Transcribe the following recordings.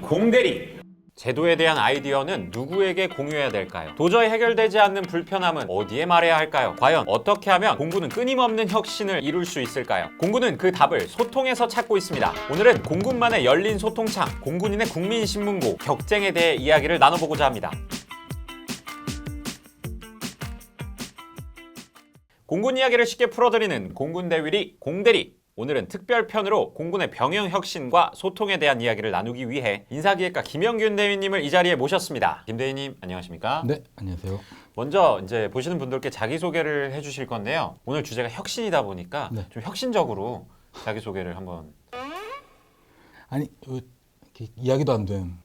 공대리! 제도에 대한 아이디어는 누구에게 공유해야 될까요? 도저히 해결되지 않는 불편함은 어디에 말해야 할까요? 과연 어떻게 하면 공군은 끊임없는 혁신을 이룰 수 있을까요? 공군은 그 답을 소통에서 찾고 있습니다. 오늘은 공군만의 열린 소통창, 공군인의 국민신문고, 격쟁에 대해 이야기를 나눠보고자 합니다. 공군 이야기를 쉽게 풀어드리는 공군대위리 공대리! 오늘은 특별편으로 공군의 병영 혁신과 소통에 대한 이야기를 나누기 위해 인사기획가 김영균 대위님을 이 자리에 모셨습니다. 김 대위님 안녕하십니까? 네, 안녕하세요. 먼저 이제 보시는 분들께 자기소개를 해주실 건데요. 오늘 주제가 혁신이다 보니까 네. 좀 혁신적으로 자기소개를 한번 아니, 이렇게 이야기도 안 된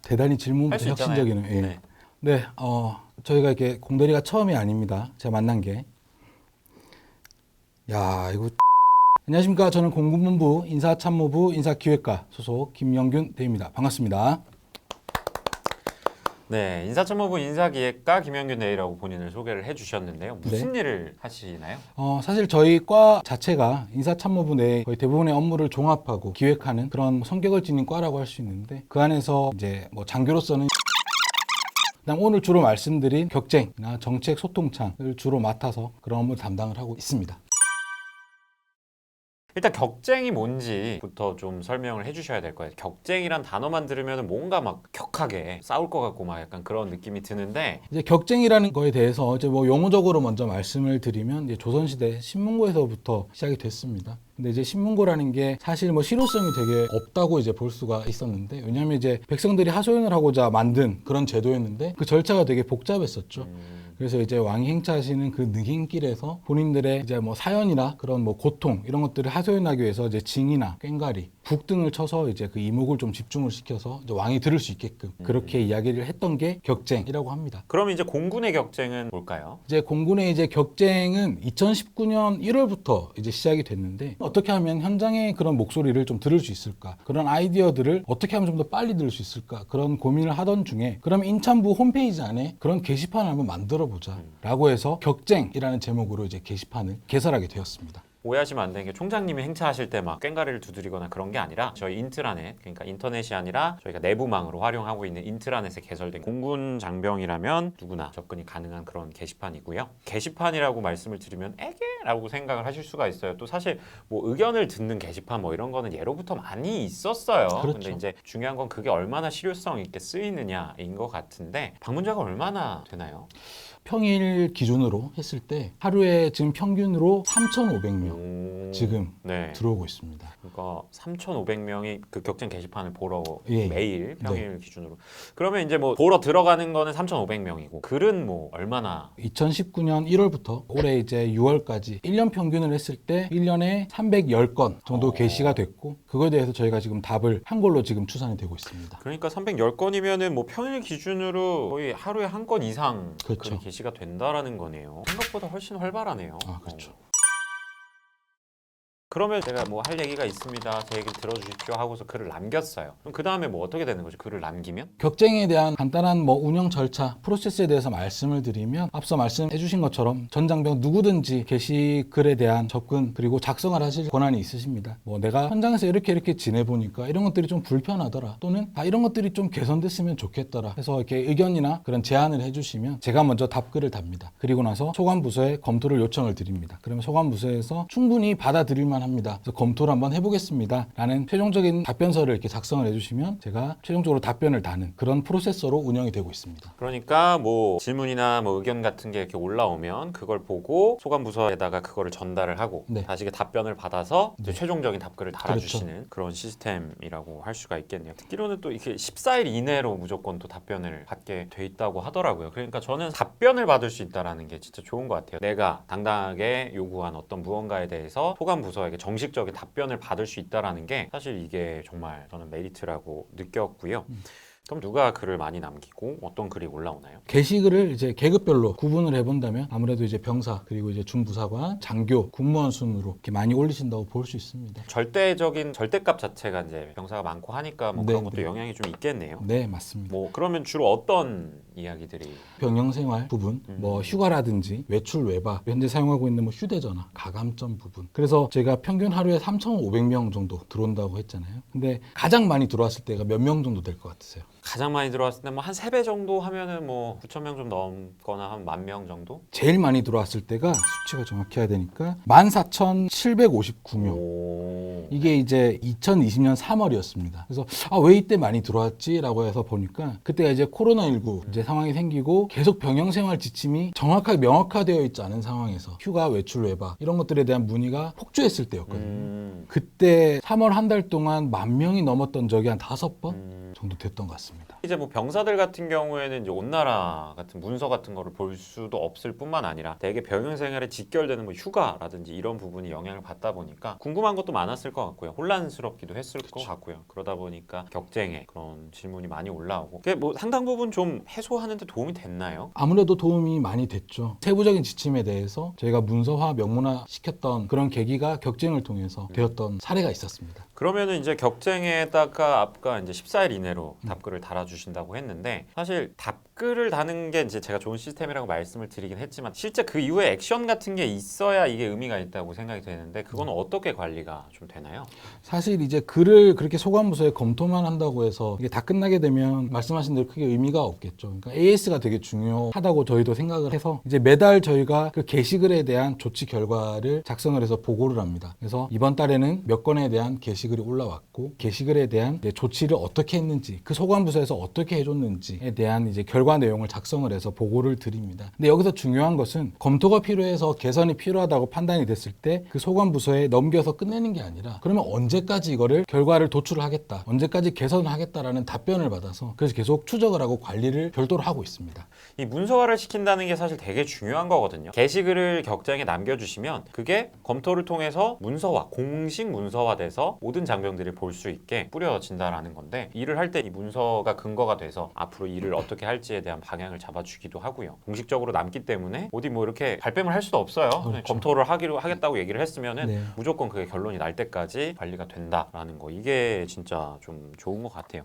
대단히 할 질문부터 수 있잖아요. 혁신적이네요. 예. 네. 네, 저희가 이렇게 공대리가 처음이 아닙니다. 제가 만난 게. 야, 이거 안녕하십니까? 저는 공군본부 인사참모부 인사기획과 소속 김영균 대위입니다. 반갑습니다. 네, 인사참모부 인사기획과 김영균 대위라고 본인을 소개를 해주셨는데요. 무슨 일을 하시나요? 사실 저희 과 자체가 인사참모부 내 거의 대부분의 업무를 종합하고 기획하는 그런 성격을 지닌 과라고 할 수 있는데 그 안에서 이제 뭐 장교로서는 그다음 오늘 주로 말씀드린 격쟁이나 정책 소통창을 주로 맡아서 그런 업무를 담당을 하고 있습니다. 일단 격쟁이 뭔지부터 좀 설명을 해주셔야 될 거예요. 격쟁이란 단어만 들으면 뭔가 막 격하게 싸울 것 같고 막 약간 그런 느낌이 드는데 이제 격쟁이라는 거에 대해서 이제 뭐 용어적으로 먼저 말씀을 드리면 이제 조선시대 신문고에서부터 시작이 됐습니다. 근데 이제 신문고라는 게 사실 뭐 실효성이 되게 없다고 이제 볼 수가 있었는데 왜냐하면 이제 백성들이 하소연을 하고자 만든 그런 제도였는데 그 절차가 되게 복잡했었죠. 그래서 이제 왕이 행차하시는 그 능행길에서 본인들의 이제 뭐 사연이나 그런 뭐 고통 이런 것들을 하소연하기 위해서 이제 징이나 꽹과리, 북 등을 쳐서 이제 그 이목을 좀 집중을 시켜서 이제 왕이 들을 수 있게끔 그렇게 이야기를 했던 게 격쟁이라고 합니다. 그럼 이제 공군의 격쟁은 뭘까요? 이제 공군의 이제 격쟁은 2019년 1월부터 이제 시작이 됐는데 어떻게 하면 현장의 그런 목소리를 좀 들을 수 있을까? 그런 아이디어들을 어떻게 하면 좀 더 빨리 들을 수 있을까? 그런 고민을 하던 중에 그럼 인참부 홈페이지 안에 그런 게시판을 한번 만들어 보자 라고 해서 격쟁이라는 제목으로 이제 게시판을 개설하게 되었습니다. 오해하시면 안 되는 게 총장님이 행차하실 때 막 꽹과리를 두드리거나 그런 게 아니라 저희 인트라넷, 그러니까 인터넷이 아니라 저희가 내부망으로 활용하고 있는 인트라넷에 개설된 공군 장병이라면 누구나 접근이 가능한 그런 게시판이고요. 게시판이라고 말씀을 드리면 에게라고 생각을 하실 수가 있어요. 또 사실 뭐 의견을 듣는 게시판 뭐 이런 거는 예로부터 많이 있었어요. 그렇죠. 근데 이제 중요한 건 그게 얼마나 실효성 있게 쓰이느냐인 것 같은데 방문자가 얼마나 되나요? 평일 기준으로 했을 때 하루에 지금 평균으로 3,500명 지금 네. 들어오고 있습니다. 그러니까 3,500명이 그 격쟁 게시판을 보러 예. 매일 평일 기준으로. 그러면 이제 뭐 보러 들어가는 거는 3,500명이고 글은 뭐 얼마나 2019년 1월부터 올해 이제 6월까지 1년 평균을 했을 때 1년에 310건 정도 게시가 됐고 그거에 대해서 저희가 지금 답을 한 걸로 지금 추산이 되고 있습니다. 그러니까 310건이면은 뭐 평일 기준으로 거의 하루에 한 건 이상 그렇죠. 글이 게시가 된다라는 거네요. 생각보다 훨씬 활발하네요. 아, 그렇죠. 그러면 제가 뭐 할 얘기가 있습니다. 제 얘기를 들어주십시오 하고서 글을 남겼어요. 그럼 그 다음에 뭐 어떻게 되는 거죠? 글을 남기면? 격쟁에 대한 간단한 뭐 운영 절차, 프로세스에 대해서 말씀을 드리면 앞서 말씀해 주신 것처럼 전 장병 누구든지 게시글에 대한 접근 그리고 작성을 하실 권한이 있으십니다. 뭐 내가 현장에서 이렇게 지내보니까 이런 것들이 좀 불편하더라 또는 이런 것들이 좀 개선됐으면 좋겠더라 해서 이렇게 의견이나 그런 제안을 해주시면 제가 먼저 답글을 답니다. 그리고 나서 소관부서에 검토를 요청을 드립니다. 그러면 소관부서에서 충분히 받아들일 만합니다. 그래서 검토를 한번 해보겠습니다. 라는 최종적인 답변서를 이렇게 작성을 해주시면 제가 최종적으로 답변을 다는 그런 프로세서로 운영이 되고 있습니다. 그러니까 뭐 질문이나 뭐 의견 같은 게 이렇게 올라오면 그걸 보고 소관부서에다가 그거를 전달을 하고 네. 다시 답변을 받아서 이제 네. 최종적인 답글을 달아주시는 그런 시스템이라고 할 수가 있겠네요. 듣기로는 또 이렇게 14일 이내로 무조건 또 답변을 받게 돼 있다고 하더라고요. 그러니까 저는 답변을 받을 수 있다는 게 진짜 좋은 것 같아요. 내가 당당하게 요구한 어떤 무언가에 대해서 소관부서에게 정식적인 답변을 받을 수 있다는 게 사실 이게 정말 저는 메리트라고 느꼈고요. 그럼 누가 글을 많이 남기고 어떤 글이 올라오나요? 게시글을 이제 계급별로 구분을 해본다면 아무래도 이제 병사 그리고 이제 중부사관, 장교, 군무원 순으로 이렇게 많이 올리신다고 볼 수 있습니다. 절대적인 절대값 자체가 이제 병사가 많고 하니까 뭐 그런 네, 것도 네. 영향이 좀 있겠네요. 네, 맞습니다. 뭐 그러면 주로 어떤 이야기들이 병영생활 부분, 뭐 휴가라든지 외출 외박, 현재 사용하고 있는 뭐 휴대전화, 가감점 부분. 그래서 제가 평균 하루에 3,500명 정도 들어온다고 했잖아요. 근데 가장 많이 들어왔을 때가 몇 명 정도 될 것 같으세요? 가장 많이 들어왔을 때 뭐 한 3배 정도 하면은 뭐 9,000명 좀 넘거나 한 10,000명 정도? 제일 많이 들어왔을 때가 수치가 정확히 해야 되니까 14,759명. 오. 이게 이제 2020년 3월이었습니다. 그래서 왜 이때 많이 들어왔지라고 해서 보니까 그때가 이제 코로나19 이제 상황이 생기고 계속 병영생활 지침이 정확하게 명확화되어 있지 않은 상황에서 휴가, 외출, 외박 이런 것들에 대한 문의가 폭주했을 때였거든요. 그때 3월 한 달 동안 10,000명이 넘었던 적이 한 5번 정도 됐던 것 같습니다. 이제 뭐 병사들 같은 경우에는 이제 온나라 같은 문서 같은 거를 볼 수도 없을 뿐만 아니라 대개 병영 생활에 직결되는 뭐 휴가라든지 이런 부분이 영향을 받다 보니까 궁금한 것도 많았을 것 같고요. 혼란스럽기도 했을 것 같고요. 그러다 보니까 격쟁에 그런 질문이 많이 올라오고 그게 뭐 상당 부분 좀 해소하는 데 도움이 됐나요? 아무래도 도움이 많이 됐죠. 세부적인 지침에 대해서 저희가 문서화, 명문화 시켰던 그런 계기가 격쟁을 통해서 되었던 사례가 있었습니다. 그러면은 이제 격쟁에다가 아까 이제 14일 이내로 답글을 달아주신다고 했는데 사실 답글을 다는 게 이제 제가 좋은 시스템이라고 말씀을 드리긴 했지만 실제 그 이후에 액션 같은 게 있어야 이게 의미가 있다고 생각이 되는데 그건 어떻게 관리가 좀 되나요? 사실 이제 글을 그렇게 소관부서에 검토만 한다고 해서 이게 다 끝나게 되면 말씀하신 대로 크게 의미가 없겠죠. 그러니까 AS가 되게 중요하다고 저희도 생각을 해서 이제 매달 저희가 그 게시글에 대한 조치 결과를 작성을 해서 보고를 합니다. 그래서 이번 달에는 몇 건에 대한 게시글이 올라왔고 게시글에 대한 이제 조치를 어떻게 했는지 그 소관부서에서 어떻게 해줬는지에 대한 이제 결과 내용을 작성을 해서 보고를 드립니다. 근데 여기서 중요한 것은 검토가 필요해서 개선이 필요하다고 판단이 됐을 때 그 소관부서에 넘겨서 끝내는 게 아니라 그러면 언제까지 이거를 결과를 도출을 하겠다, 언제까지 개선을 하겠다라는 답변을 받아서 그래서 계속 추적을 하고 관리를 별도로 하고 있습니다. 이 문서화를 시킨다는 게 사실 되게 중요한 거거든요. 게시글을 격장에 남겨주시면 그게 검토를 통해서 문서화, 공식 문서화돼서 모든 장병들이 볼 수 있게 뿌려진다라는 건데 일을 할 때 이 문서가 근거가 돼서 앞으로 일을 어떻게 할지에 대한 방향을 잡아주기도 하고요. 공식적으로 남기 때문에 어디 뭐 이렇게 발뺌을 할 수도 없어요. 그렇죠. 검토를 하겠다고 얘기를 했으면은 네. 무조건 그게 결론이 날 때까지 관리가 된다라는 거. 이게 진짜 좀 좋은 것 같아요.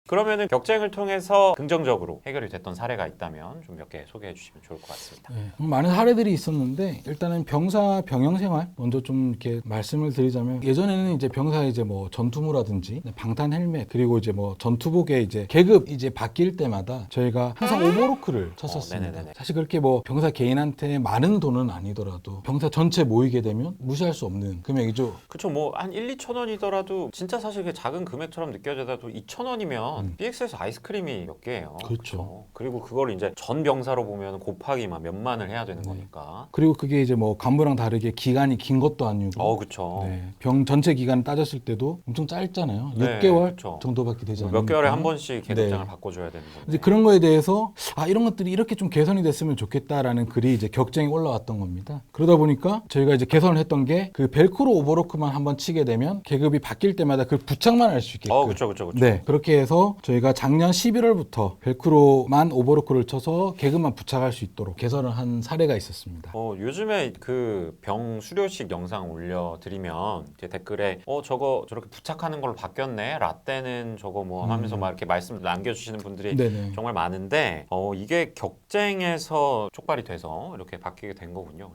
그러면은 격쟁을 통해서 긍정적으로 해결이 됐던 사례가 있다면 좀 몇 개 소개해 주시면 좋을 것 같습니다. 네, 많은 사례들이 있었는데 일단은 병사 병영 생활 먼저 좀 이렇게 말씀을 드리자면 예전에는 이제 병사 이제 뭐 전투무라든지 방탄 헬멧 그리고 이제 뭐 전투복에 이제 계급 이제 바뀔 때마다 저희가 항상 오버로크를 쳤었습니다. 네네네네. 사실 그렇게 뭐 병사 개인한테 많은 돈은 아니더라도 병사 전체 모이게 되면 무시할 수 없는 금액이죠. 그렇죠. 뭐 한 1, 2천 원이더라도 진짜 사실 그게 작은 금액처럼 느껴져도 2천 원이면 BX에서 아이스크림이 몇 개예요. 그렇죠. 그리고 그걸 이제 전 병사로 보면 곱하기 막 몇만을 해야 되는 거니까. 그리고 그게 이제 뭐 간부랑 다르게 기간이 긴 것도 아니고 그렇죠. 네, 병 전체 기간 따졌을 때도 엄청 짧잖아요. 네, 6개월 그쵸. 정도밖에 되지 않으니까. 몇 개월에 한 번씩 계급장을 네. 바꿔줘야 되는 건데. 이제 그런 거에 대해서 이런 것들이 이렇게 좀 개선이 됐으면 좋겠다라는 글이 이제 격쟁이 올라왔던 겁니다. 그러다 보니까 저희가 이제 개선을 했던 게 그 벨크로 오버로크만 한번 치게 되면 계급이 바뀔 때마다 그 부착만 할 수 있게끔. 그렇죠. 네, 그렇게 해서 저희가 작년 11월부터 벨크로만 오버로크를 쳐서 계급만 부착할 수 있도록 개선을 한 사례가 있었습니다. 요즘에 그 병 수료식 영상 올려드리면 이제 댓글에 저거 저렇게 부착하는 걸로 바뀌었네. 라떼는 저거 뭐 하면서 막 이렇게 말씀 남겨주시는 분들이 네네. 정말 많은데 이게 격쟁에서 촉발이 돼서 이렇게 바뀌게 된 거군요.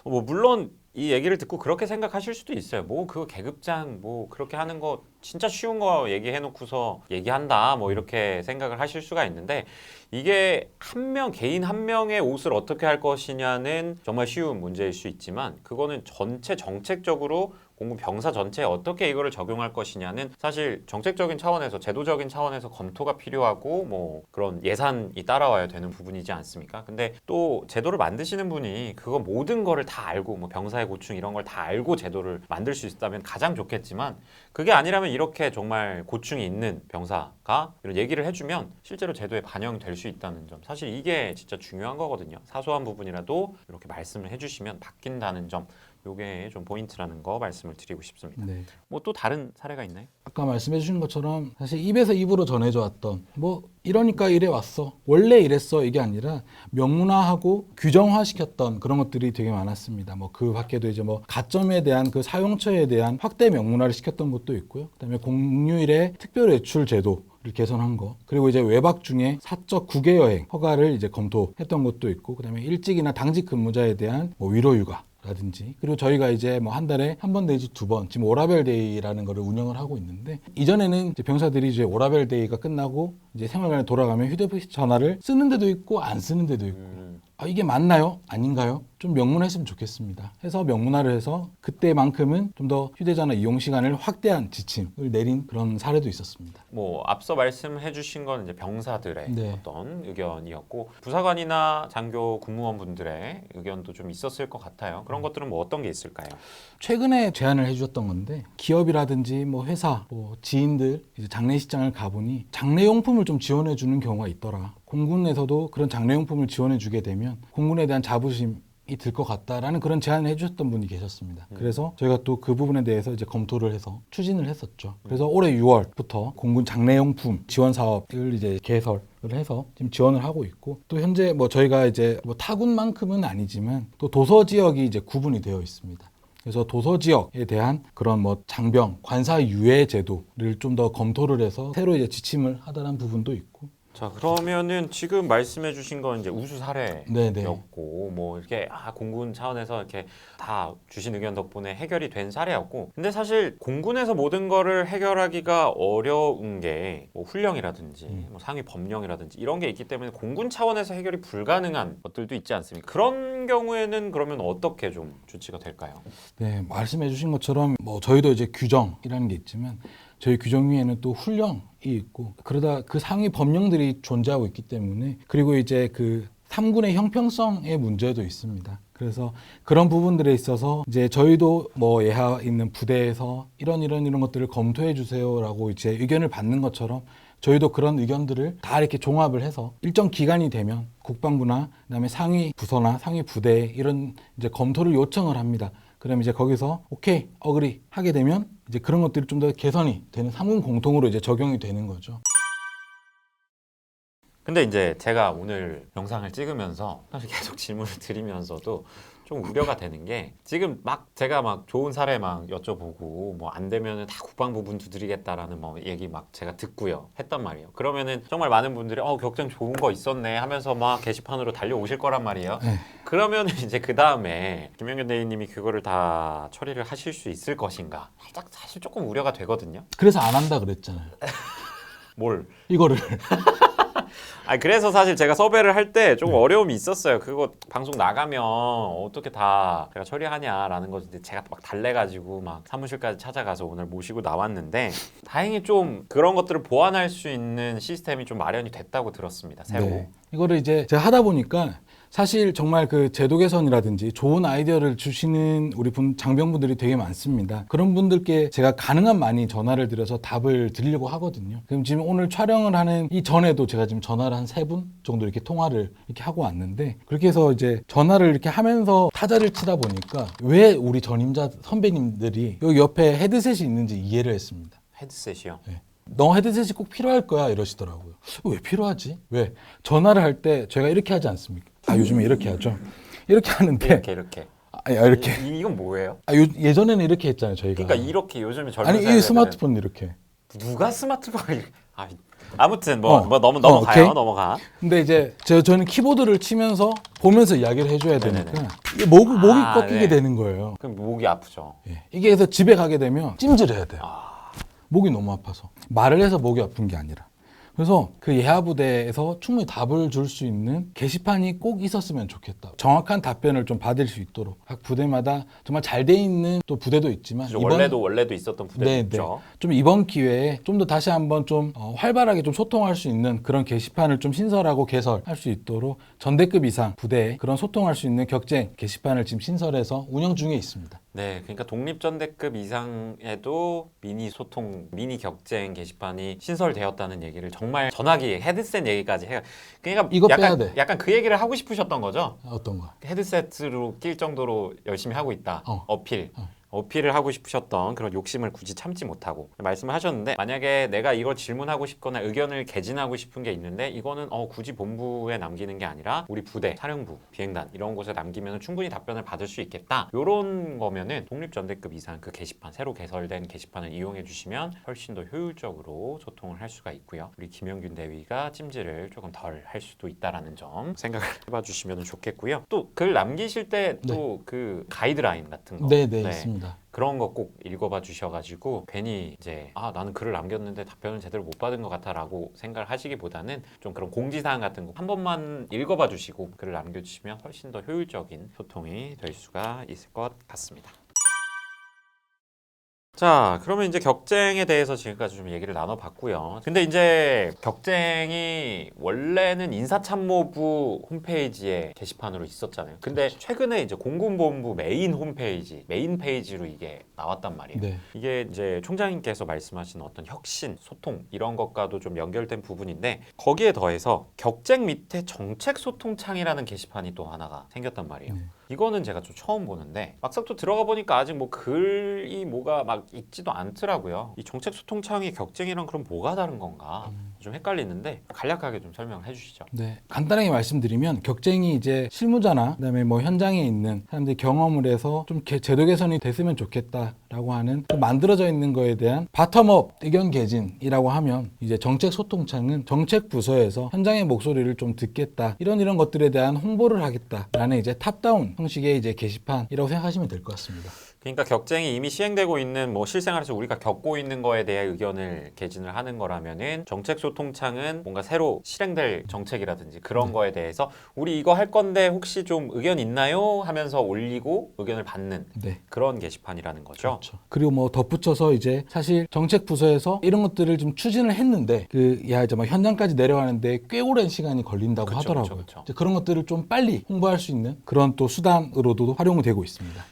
뭐 물론 이 얘기를 듣고 그렇게 생각하실 수도 있어요. 뭐 그거 계급장 뭐 그렇게 하는 거 진짜 쉬운 거 얘기해놓고서 얘기한다 뭐 이렇게 생각을 하실 수가 있는데 이게 개인 한 명의 옷을 어떻게 할 것이냐는 정말 쉬운 문제일 수 있지만 그거는 전체 정책적으로 공군 병사 전체에 어떻게 이거를 적용할 것이냐는 사실 정책적인 차원에서 제도적인 차원에서 검토가 필요하고 뭐 그런 예산이 따라와야 되는 부분이지 않습니까? 근데 또 제도를 만드시는 분이 그거 모든 거를 다 알고 뭐 병사의 고충 이런 걸 다 알고 제도를 만들 수 있다면 가장 좋겠지만 그게 아니라면 이렇게 정말 고충이 있는 병사가 이런 얘기를 해주면 실제로 제도에 반영될 수 있다는 점 사실 이게 진짜 중요한 거거든요. 사소한 부분이라도 이렇게 말씀을 해주시면 바뀐다는 점 요게 좀 포인트라는 거 말씀을 드리고 싶습니다. 네. 뭐 또 다른 사례가 있나요? 아까 말씀해 주신 것처럼 사실 입에서 입으로 전해져 왔던 뭐 이러니까 이래 왔어 원래 이랬어 이게 아니라 명문화하고 규정화시켰던 그런 것들이 되게 많았습니다. 뭐 그 밖에도 이제 뭐 가점에 대한 그 사용처에 대한 확대 명문화를 시켰던 것도 있고요. 그다음에 공휴일에 특별 외출 제도 를 개선한 거, 그리고 이제 외박 중에 사적 국외 여행 허가를 이제 검토했던 것도 있고, 그다음에 일찍이나 당직 근무자에 대한 뭐 위로휴가 라든지, 그리고 저희가 이제 뭐 한 달에 한 번 내지 두 번 지금 오라벨 데이라는 거를 운영을 하고 있는데, 이전에는 이제 병사들이 이제 오라벨 데이가 끝나고 이제 생활관에 돌아가면 휴대전화를 쓰는 데도 있고 안 쓰는 데도 있고, 아, 이게 맞나요? 아닌가요? 좀 명문화했으면 좋겠습니다. 해서 명문화를 해서 그때만큼은 좀 더 휴대전화 이용 시간을 확대한 지침을 내린 그런 사례도 있었습니다. 뭐 앞서 말씀해주신 건 이제 병사들의 네. 어떤 의견이었고, 부사관이나 장교 군무원분들의 의견도 좀 있었을 것 같아요. 그런 것들은 뭐 어떤 게 있을까요? 최근에 제안을 해주셨던 건데, 기업이라든지 뭐 회사, 뭐 지인들 이제 장례식장을 가보니 장례용품을 좀 지원해주는 경우가 있더라. 공군에서도 그런 장례용품을 지원해주게 되면 공군에 대한 자부심이 들 것 같다라는 그런 제안을 해주셨던 분이 계셨습니다. 그래서 저희가 또 그 부분에 대해서 이제 검토를 해서 추진을 했었죠. 그래서 올해 6월부터 공군 장례용품 지원 사업을 이제 개설을 해서 지금 지원을 하고 있고, 또 현재 뭐 저희가 이제 뭐 타군만큼은 아니지만 또 도서 지역이 이제 구분이 되어 있습니다. 그래서 도서 지역에 대한 그런 뭐 장병 관사 유예 제도를 좀 더 검토를 해서 새로 이제 지침을 하다는 부분도 있고. 자, 그러면은 지금 말씀해주신 건 이제 우수 사례였고, 뭐 이렇게 공군 차원에서 이렇게 다 주신 의견 덕분에 해결이 된 사례였고, 근데 사실 공군에서 모든 거를 해결하기가 어려운 게 뭐 훈령이라든지 뭐 상위 법령이라든지 이런 게 있기 때문에 공군 차원에서 해결이 불가능한 것들도 있지 않습니까? 그런 경우에는 그러면 어떻게 좀 조치가 될까요? 네, 말씀해 주신 것처럼 뭐 저희도 이제 규정이라는 게 있지만 저희 규정 위에는 또 훈령이 있고, 그러다 그 상위 법령들이 존재하고 있기 때문에, 그리고 이제 그 3군의 형평성의 문제도 있습니다. 그래서 그런 부분들에 있어서 이제 저희도 뭐 예하 있는 부대에서 이런 것들을 검토해 주세요라고 이제 의견을 받는 것처럼 저희도 그런 의견들을 다 이렇게 종합을 해서 일정 기간이 되면 국방부나 그다음에 상위 부서나 상위 부대에 이런 이제 검토를 요청을 합니다. 그럼 이제 거기서 오케이, 어그리 하게 되면 이제 그런 것들이 좀 더 개선이 되는 3군 공통으로 이제 적용이 되는 거죠. 근데 이제 제가 오늘 영상을 찍으면서 사실 계속 질문을 드리면서도 좀 우려가 되는 게, 지금 막 제가 막 좋은 사례 막 여쭤보고 뭐 안 되면은 다 국방부 분 두드리겠다라는 뭐 얘기 막 제가 듣고요 했단 말이에요. 그러면은 정말 많은 분들이 격정 좋은 거 있었네 하면서 막 게시판으로 달려오실 거란 말이에요. 네. 그러면은 이제 그 다음에 김영균 대리님이 그거를 다 처리를 하실 수 있을 것인가, 살짝 사실 조금 우려가 되거든요. 그래서 안 한다 그랬잖아요. 뭘? 이거를. 그래서 사실 제가 섭외를 할 때 조금 어려움이 있었어요. 그거 방송 나가면 어떻게 다 제가 처리하냐라는 거 이제 제가 막 달래가지고 막 사무실까지 찾아가서 오늘 모시고 나왔는데, 다행히 좀 그런 것들을 보완할 수 있는 시스템이 좀 마련이 됐다고 들었습니다. 새로. 네. 이거를 이제 제가 하다 보니까 사실 정말 그 제도 개선이라든지 좋은 아이디어를 주시는 우리 장병분들이 되게 많습니다. 그런 분들께 제가 가능한 많이 전화를 드려서 답을 드리려고 하거든요. 그럼 지금 오늘 촬영을 하는 이 전에도 제가 지금 전화를 한 3분 정도 이렇게 통화를 이렇게 하고 왔는데, 그렇게 해서 이제 전화를 이렇게 하면서 타자를 치다 보니까 왜 우리 전임자 선배님들이 여기 옆에 헤드셋이 있는지 이해를 했습니다. 헤드셋이요? 네. 너 헤드셋이 꼭 필요할 거야 이러시더라고요. 왜 필요하지? 왜? 전화를 할 때 제가 이렇게 하지 않습니까? 요즘에 이렇게 하죠. 이렇게 하는데 이렇게. 이렇게. 이건 뭐예요? 예전에는 이렇게 했잖아요, 저희가. 그러니까 이렇게 요즘에 젊은 아니, 이 세대들은 스마트폰 이렇게. 누가 스마트폰을 아무튼 뭐 넘어가요. 넘어가. 근데 이제 저는 키보드를 치면서 보면서 이야기를 해줘야 되니까 네네네. 이게 목이 꺾이게 네. 되는 거예요. 그럼 목이 아프죠. 예. 이게 해서 집에 가게 되면 찜질해야 돼요. 목이 너무 아파서. 말을 해서 목이 아픈 게 아니라. 그래서 그 예하부대에서 충분히 답을 줄 수 있는 게시판이 꼭 있었으면 좋겠다. 정확한 답변을 좀 받을 수 있도록 각 부대마다 정말 잘 돼 있는 또 부대도 있지만 원래도 있었던 부대도 있죠. 좀 이번 기회에 좀 더 다시 한번 좀 활발하게 좀 소통할 수 있는 그런 게시판을 좀 신설하고 개설할 수 있도록 전대급 이상 부대에 그런 소통할 수 있는 격쟁 게시판을 지금 신설해서 운영 중에 있습니다. 네, 그러니까 독립전대급 이상에도 미니 소통, 미니 격쟁 게시판이 신설되었다는 얘기를 정말 전화기, 헤드셋 얘기까지 해요. 그러니까 이거 빼야 약간, 돼. 약간 그 얘기를 하고 싶으셨던 거죠? 어떤 거? 헤드셋으로 낄 정도로 열심히 하고 있다. 어필. 어필을 하고 싶으셨던 그런 욕심을 굳이 참지 못하고 말씀을 하셨는데, 만약에 내가 이걸 질문하고 싶거나 의견을 개진하고 싶은 게 있는데 이거는 굳이 본부에 남기는 게 아니라 우리 부대, 사령부, 비행단 이런 곳에 남기면 충분히 답변을 받을 수 있겠다. 이런 거면은 독립전대급 이상 그 게시판, 새로 개설된 게시판을 이용해 주시면 훨씬 더 효율적으로 소통을 할 수가 있고요. 우리 김영균 대위가 찜질을 조금 덜 할 수도 있다라는 점 생각을 해봐 주시면 좋겠고요. 또 글 남기실 때 또 그 가이드라인 같은 거, 네, 있습니다. 그런 거 꼭 읽어봐 주셔가지고 괜히 이제 나는 글을 남겼는데 답변을 제대로 못 받은 것 같아라고 생각을 하시기보다는 좀 그런 공지사항 같은 거 한 번만 읽어봐 주시고 글을 남겨주시면 훨씬 더 효율적인 소통이 될 수가 있을 것 같습니다. 자, 그러면 이제 격쟁에 대해서 지금까지 좀 얘기를 나눠봤고요. 근데 이제 격쟁이 원래는 인사참모부 홈페이지에 게시판으로 있었잖아요. 근데 최근에 이제 공군본부 메인 홈페이지, 메인 페이지로 이게 나왔단 말이에요. 네. 이게 이제 총장님께서 말씀하신 어떤 혁신, 소통 이런 것과도 좀 연결된 부분인데, 거기에 더해서 격쟁 밑에 정책 소통창이라는 게시판이 또 하나가 생겼단 말이에요. 네. 이거는 제가 좀 처음 보는데 막상 또 들어가 보니까 아직 뭐 글이 뭐가 막 있지도 않더라고요. 이 정책 소통창이 격쟁이랑 그럼 뭐가 다른 건가 좀 헷갈리는데 간략하게 좀 설명을 해주시죠. 네, 간단하게 말씀드리면 격쟁이 이제 실무자나 그다음에 뭐 현장에 있는 사람들이 경험을 해서 좀 제도 개선이 됐으면 좋겠다라고 하는 좀 만들어져 있는 거에 대한 바텀업 의견 개진이라고 하면, 이제 정책 소통창은 정책 부서에서 현장의 목소리를 좀 듣겠다, 이런 것들에 대한 홍보를 하겠다라는 이제 탑다운 형식의 이제 게시판이라고 생각하시면 될 것 같습니다. 그러니까 격쟁이 이미 시행되고 있는 뭐 실생활에서 우리가 겪고 있는 거에 대해 의견을 개진을 하는 거라면은 정책 소통창은 뭔가 새로 실행될 정책이라든지 그런 거에 대해서 우리 이거 할 건데 혹시 좀 의견 있나요? 하면서 올리고 의견을 받는 그런 게시판이라는 거죠. 그렇죠. 그리고 뭐 덧붙여서 이제 사실 정책 부서에서 이런 것들을 좀 추진을 했는데 이제 막 현장까지 내려가는데 꽤 오랜 시간이 걸린다고 하더라고요. 이제 그런 것들을 좀 빨리 홍보할 수 있는 그런 또 수단으로도 활용되고 있습니다.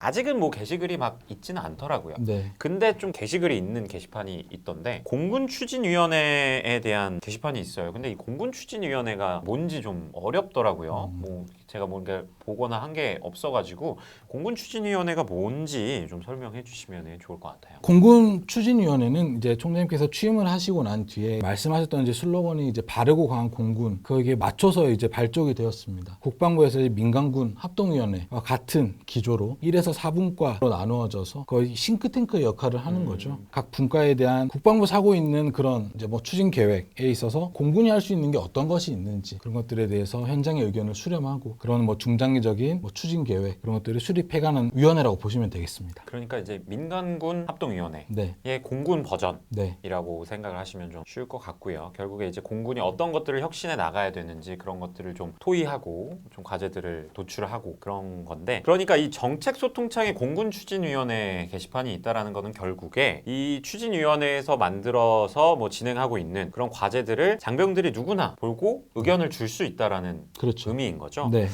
아직은 뭐 게시글이 막 있지는 않더라고요. 네. 근데 좀 게시글이 있는 게시판이 있던데, 공군추진위원회에 대한 게시판이 있어요. 근데 이 공군추진위원회가 뭔지 좀 어렵더라고요. 뭐 제가 뭔가 보거나 한 게 없어가지고 공군추진위원회가 뭔지 좀 설명해 주시면 좋을 것 같아요. 공군추진위원회는 이제 총장님께서 취임을 하시고 난 뒤에 말씀하셨던 이제 슬로건이 이제 바르고 강한 공군, 거기에 맞춰서 이제 발족이 되었습니다. 국방부에서 민간군 합동위원회와 같은 기조로 1에서 4분과로 나누어져서 거의 싱크탱크 역할을 하는 거죠. 각 분과에 대한 국방부 사고 있는 그런 이제 뭐 추진 계획에 있어서 공군이 할 수 있는 게 어떤 것이 있는지, 그런 것들에 대해서 현장의 의견을 수렴하고 그런 뭐 중장기적인 뭐 추진 계획, 그런 것들을 수립해가는 위원회라고 보시면 되겠습니다. 그러니까 이제 민간군 합동위원회의 네. 공군 버전이라고 네. 생각을 하시면 좀 쉬울 것 같고요. 결국에 이제 공군이 어떤 것들을 혁신해 나가야 되는지 그런 것들을 좀 토의하고 좀 과제들을 도출하고 그런 건데, 그러니까 이 정책 소통창에 공군 추진위원회 게시판이 있다라는 거는 결국에 이 추진위원회에서 만들어서 뭐 진행하고 있는 그런 과제들을 장병들이 누구나 보고 의견을 줄 수 있다라는 그렇죠. 의미인 거죠. 네.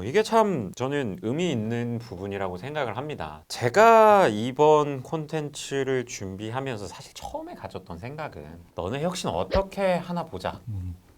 이게 참 저는 의미 있는 부분이라고 생각을 합니다. 제가 이번 콘텐츠를 준비하면서 사실 처음에 가졌던 생각은 너네 혁신 어떻게 하나 보자.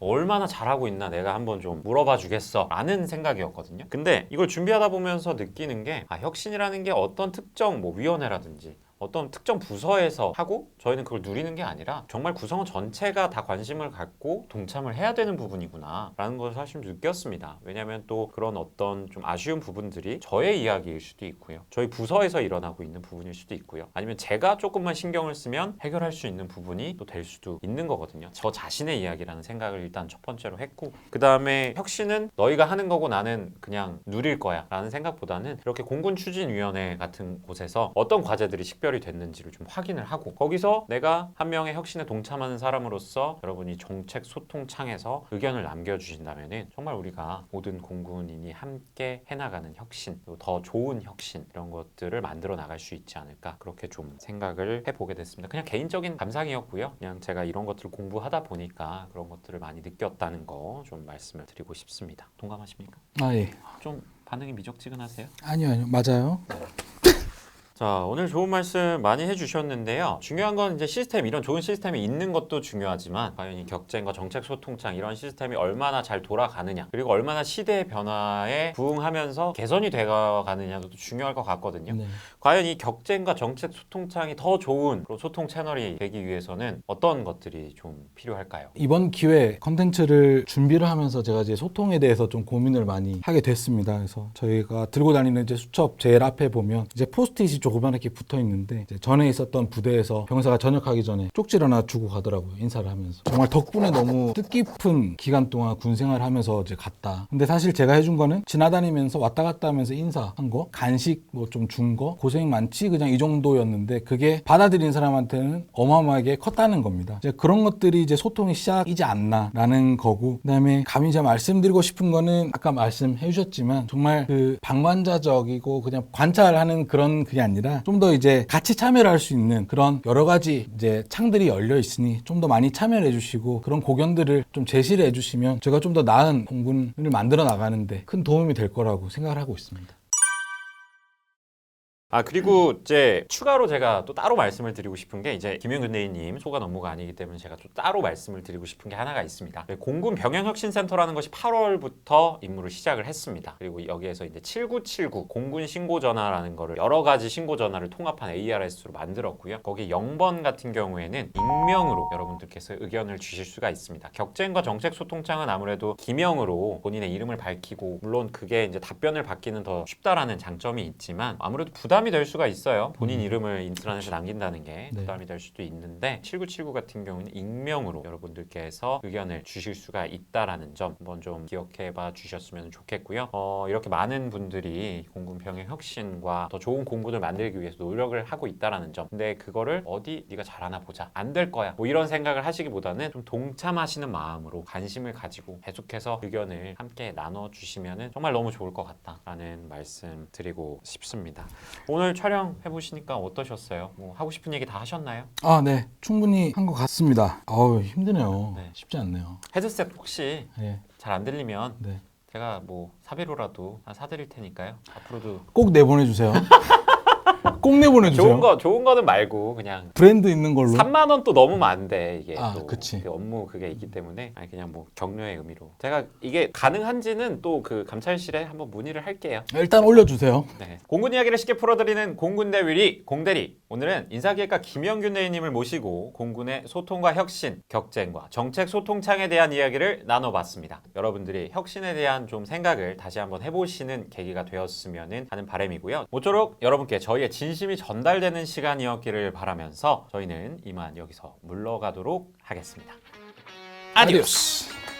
얼마나 잘하고 있나 내가 한번 좀 물어봐 주겠어 라는 생각이었거든요. 근데 이걸 준비하다 보면서 느끼는 게 혁신이라는 게 어떤 특정 뭐 위원회라든지 어떤 특정 부서에서 하고 저희는 그걸 누리는 게 아니라 정말 구성원 전체가 다 관심을 갖고 동참을 해야 되는 부분이구나 라는 걸 사실 느꼈습니다. 왜냐하면 또 그런 어떤 좀 아쉬운 부분들이 저의 이야기일 수도 있고요, 저희 부서에서 일어나고 있는 부분일 수도 있고요, 아니면 제가 조금만 신경을 쓰면 해결할 수 있는 부분이 또 될 수도 있는 거거든요. 저 자신의 이야기라는 생각을 일단 첫 번째로 했고, 그 다음에 혁신은 너희가 하는 거고 나는 그냥 누릴 거야 라는 생각보다는 이렇게 공군추진위원회 같은 곳에서 어떤 과제들이 식별 됐는지를 좀 확인을 하고, 거기서 내가 한 명의 혁신에 동참하는 사람으로서 여러분이 정책 소통창에서 의견을 남겨주신다면 정말 우리가 모든 공군인이 함께 해나가는 혁신, 그리고 더 좋은 혁신, 이런 것들을 만들어 나갈 수 있지 않을까, 그렇게 좀 생각을 해보게 됐습니다. 그냥 개인적인 감상이었고요. 그냥 제가 이런 것들을 공부하다 보니까 그런 것들을 많이 느꼈다는 거 좀 말씀을 드리고 싶습니다. 동감하십니까? 예. 좀 반응이 미적지근하세요? 아니요, 맞아요. 자, 오늘 좋은 말씀 많이 해주셨는데요. 중요한 건 이제 시스템, 이런 좋은 시스템이 있는 것도 중요하지만 과연 이 격쟁과 정책 소통창 이런 시스템이 얼마나 잘 돌아가느냐, 그리고 얼마나 시대의 변화에 부응하면서 개선이 되어가느냐도 중요할 것 같거든요. 네. 과연 이 격쟁과 정책 소통창이 더 좋은 그런 소통 채널이 되기 위해서는 어떤 것들이 좀 필요할까요? 이번 기회에 컨텐츠를 준비를 하면서 제가 이제 소통에 대해서 좀 고민을 많이 하게 됐습니다. 그래서 저희가 들고 다니는 이제 수첩 제일 앞에 보면 이제 포스트잇이 조그맣게 붙어 있는데, 이제 전에 있었던 부대에서 병사가 전역하기 전에 쪽지를 하나 주고 가더라고요. 인사를 하면서. 정말 덕분에 너무 뜻깊은 기간 동안 군 생활을 하면서 이제 갔다. 근데 사실 제가 해준 거는 지나다니면서 왔다 갔다 하면서 인사한 거, 간식 뭐 좀 준 거, 고생 많지 그냥 이 정도였는데, 그게 받아들인 사람한테는 어마어마하게 컸다는 겁니다. 이제 그런 것들이 이제 소통의 시작이지 않나라는 거고, 그다음에 감히 제가 말씀드리고 싶은 거는 아까 말씀해 주셨지만 정말 그 방관자적이고 그냥 관찰하는 그런 그게 아니라 좀 더 이제 같이 참여를 할 수 있는 그런 여러 가지 이제 창들이 열려 있으니 좀 더 많이 참여를 해주시고 그런 고견들을 좀 제시를 해주시면 제가 좀 더 나은 공군을 만들어 나가는데 큰 도움이 될 거라고 생각을 하고 있습니다. 그리고 이제 추가로 제가 또 따로 말씀을 드리고 싶은 게, 이제 김영균 대위님 소관 업무가 아니기 때문에 제가 또 따로 말씀을 드리고 싶은 게 하나가 있습니다. 공군 병영혁신센터라는 것이 8월부터 임무를 시작을 했습니다. 그리고 여기에서 이제 7979 공군 신고 전화라는 거를 여러 가지 신고 전화를 통합한 ARS로 만들었고요. 거기 0번 같은 경우에는 익명으로 여러분들께서 의견을 주실 수가 있습니다. 격쟁과 정책 소통창은 아무래도 기명으로 본인의 이름을 밝히고, 물론 그게 이제 답변을 받기는 더 쉽다라는 장점이 있지만 아무래도 부담이 될 수가 있어요. 본인 이름을 인트라넷에 남긴다는 게 부담이 될 수도 있는데, 7979 같은 경우는 익명으로 여러분들께서 의견을 주실 수가 있다라는 점 한번 좀 기억해 봐 주셨으면 좋겠고요. 이렇게 많은 분들이 공군 병행 혁신과 더 좋은 공군을 만들기 위해서 노력을 하고 있다라는 점. 근데 그거를 어디 네가 잘하나 보자, 안 될 거야, 뭐 이런 생각을 하시기보다는 좀 동참하시는 마음으로 관심을 가지고 계속해서 의견을 함께 나눠 주시면 정말 너무 좋을 것 같다라는 말씀 드리고 싶습니다. 오늘 촬영해 보시니까 어떠셨어요? 뭐 하고 싶은 얘기 다 하셨나요? 네. 충분히 한 것 같습니다. 힘드네요. 네. 쉽지 않네요. 헤드셋 혹시 네. 잘 안 들리면 네. 제가 뭐 사비로라도 사드릴 테니까요. 앞으로도 꼭 내보내주세요. 꼭 내보내주세요. 좋은 거는 말고 그냥 브랜드 있는 걸로. 3만 원 또 넘으면 안 돼. 이게 또 그치. 그 업무 그게 있기 때문에 그냥 뭐 격려의 의미로 제가 이게 가능한지는 또 그 감찰실에 한번 문의를 할게요. 일단 올려주세요. 네. 공군 이야기를 쉽게 풀어드리는 공군대위리 공대리, 오늘은 인사기획가 김영균 대위님을 모시고 공군의 소통과 혁신, 격쟁과 정책 소통창에 대한 이야기를 나눠봤습니다. 여러분들이 혁신에 대한 좀 생각을 다시 한번 해보시는 계기가 되었으면 하는 바람이고요. 모쪼록 여러분께 저희의 진심이 전달되는 시간이었기를 바라면서 저희는 이만 여기서 물러가도록 하겠습니다. 아디오스.